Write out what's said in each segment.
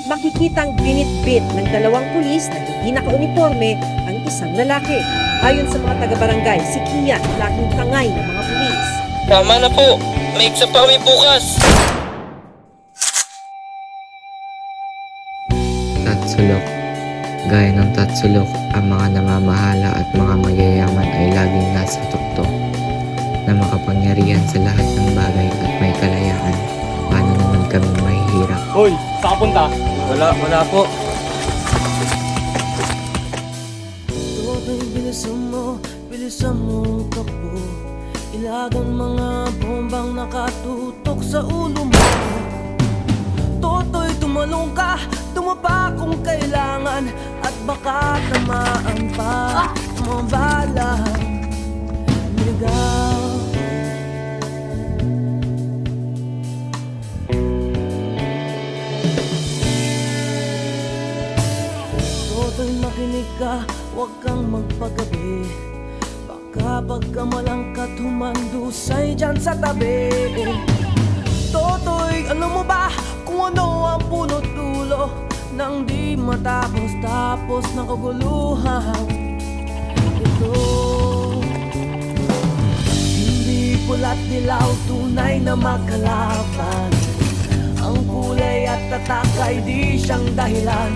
makikitang binitbit ng dalawang pulis na hindi naka-uniforme ang isang lalaki. Ayon sa mga taga-barangay, si Kian laking tangay ng mga pulis. Tama na po, may exam pa kami bukas. Tatsulok. Gaya ng tatsulok, ang mga namamahala at mga mayayaman ay laging nasa tuktok na makapangyarihan sa lahat ng bagay at may kalayaan. Paano naman kami mahihirap? Hoy, saan ka punta? Wala po. Toto'y bilisan mo takbo. Ilagan mga bombang nakatutok sa ulo mo. Toto'y tumalong ka, tumapa kung kailangan. At baka tamaan pa mga bala. Niligaw. Toto'y makinig ka, huwag kang magpagabi. Baka pagkamalangkat humandusay dyan sa tabi. Toto'y alam mo ba kung ano ang punot dulo nang di matapos ng kaguluhan ito? Hindi pula't dilaw, tunay na magkalaban. Ang kulay at tatak ay di siyang dahilan.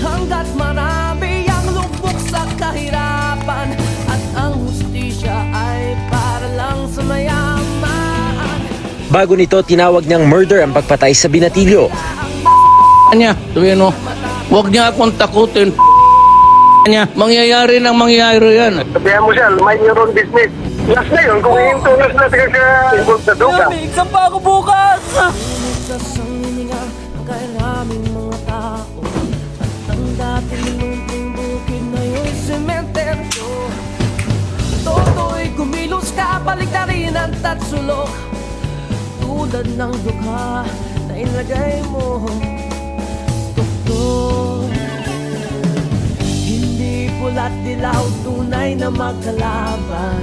Hanggat marami ang lubog sa kahirapan at ang hustisya ay para lang sa mayaman. Bago nito, tinawag niyang murder ang pagpatay sa binatilyo. Niya, sabihin mo, huwag niya akong takutin. Niya, mangyayari yan. Sabihan mo siya, mind your own business. Last na yun, kung iintunas na ka-involved sa duga. May exam pa ako bukas! Sa sangininga ng kairaming mga tao at ang dating munting bukid na yung sementeryo. Toto'y kumilos ka, balik na rin ang tatsulok. Tulad ng dukha na ilagay mo tuktok. Hindi pula't dilaw, tunay na magkalaban.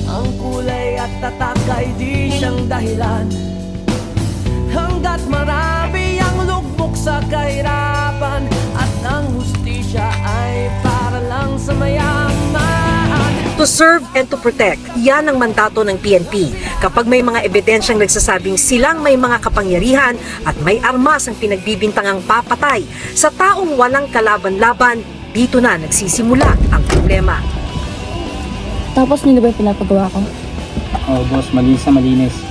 Ang kulay at tatak ay di siyang dahilan. Hanggat marami ang lugmok sa kahirapan at ang hustisya ay para lang sa mayaman. To serve and to protect, yan ang mandato ng PNP. Kapag may mga ebidensyang nagsasabing silang may mga kapangyarihan at may armas ang pinagbibintangang papatay sa taong walang kalaban-laban, dito na nagsisimula ang problema. Tapos nila ba yung pinapagawa ko? Oo, boss. Malinis.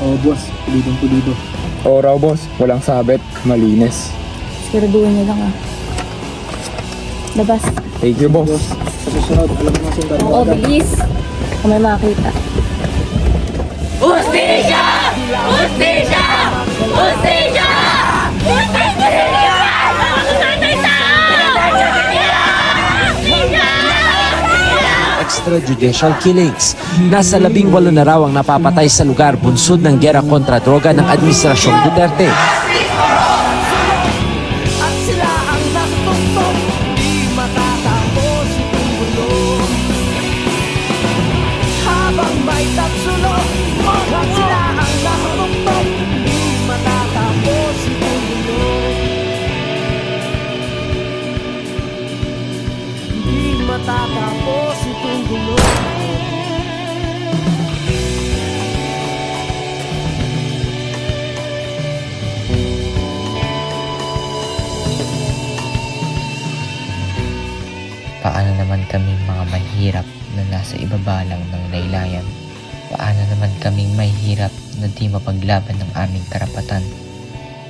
Oo, boss. Pulidong-pulido. Oo raw, boss. Walang sabit. Malinis. Siguraduhin niyo lang Labas. Thank you, boss. Sa susunod, alam mo kasi yung Oo, bilis. Kung may makakita. Hustisya! Hustisya! Hustisya! Extrajudicial killings. Nasa 18 na raw ang napapatay sa lugar bunsod ng gera kontra droga ng Administrasyong Duterte. At sila ang nakatutok, di matatapos itong gulo. Habang may tatsulok, at sila ang nakatutok, di matatapos itong gulo. Di matatapos itong gulo. Paano naman kaming mga mahirap na nasa ibaba lang ng laylayan? Paano naman kaming mahirap na di mapaglaban ng aming karapatan?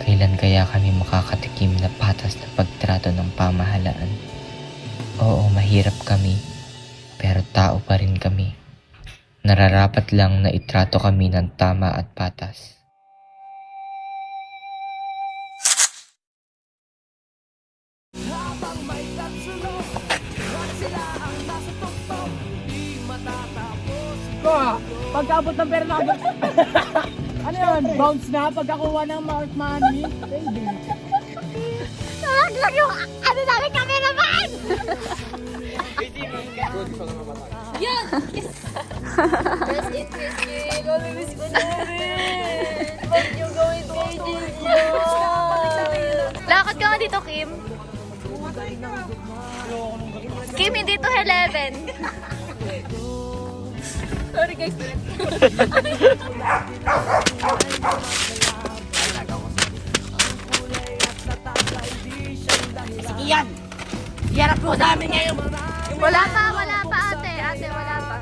Kailan kaya kami makakatikim na patas na pagtrato ng pamahalaan? Oo, mahirap kami, pero tao pa rin kami. Nararapat lang na itrato kami ng tama at patas. Habang may tatsulok, at sila ang nakatutok, di matatapos itong gulo. Pagkabot ng pera na ano yun? Bounce na pagkakuha ng mark money? Baby. Nalaglag yung ano namin cameraman! Yan! Yes! Press it, press it! Mamimiss ko na rin! Ba't yung gawin kay Jay? dito, Kim? Kim, hindi to 11. Sorry guys. Sige yan! Yarap mo sa amin ngayon! Wala pa ate. Ate, wala pa.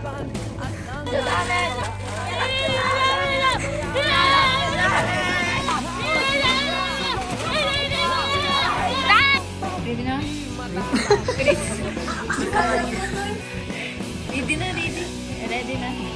Ready na? Ready na, ready. Ready na.